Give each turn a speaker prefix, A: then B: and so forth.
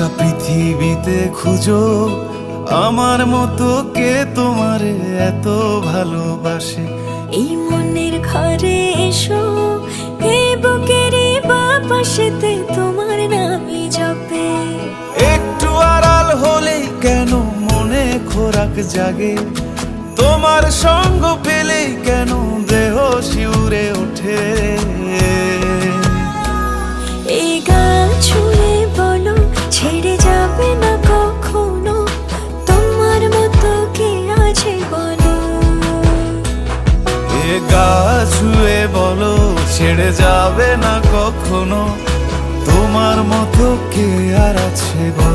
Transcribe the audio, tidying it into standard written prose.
A: গোটা পৃথিবীতে খুঁজো আমার মতো কে তোমারে এত ভালোবাসে।
B: এই মনের ঘরে এসো, এই বুকেরই বাপাশেতে তোমার নামই জপে।
A: একটু আড়াল হলেই কেন মনে খোরাক জাগে, তোমার সঙ্গ পেলেই কেন দেহ শিউরে ওঠে।
B: এই গান ছুঁয়ে বলো ছেড়ে যাবে না কখনো, তোমার মতো কে আছে বলো।
A: এ গা ছুঁয়ে বলো ছেড়ে যাবে না কখনো, তোমার মতো কে আর আছে বলো।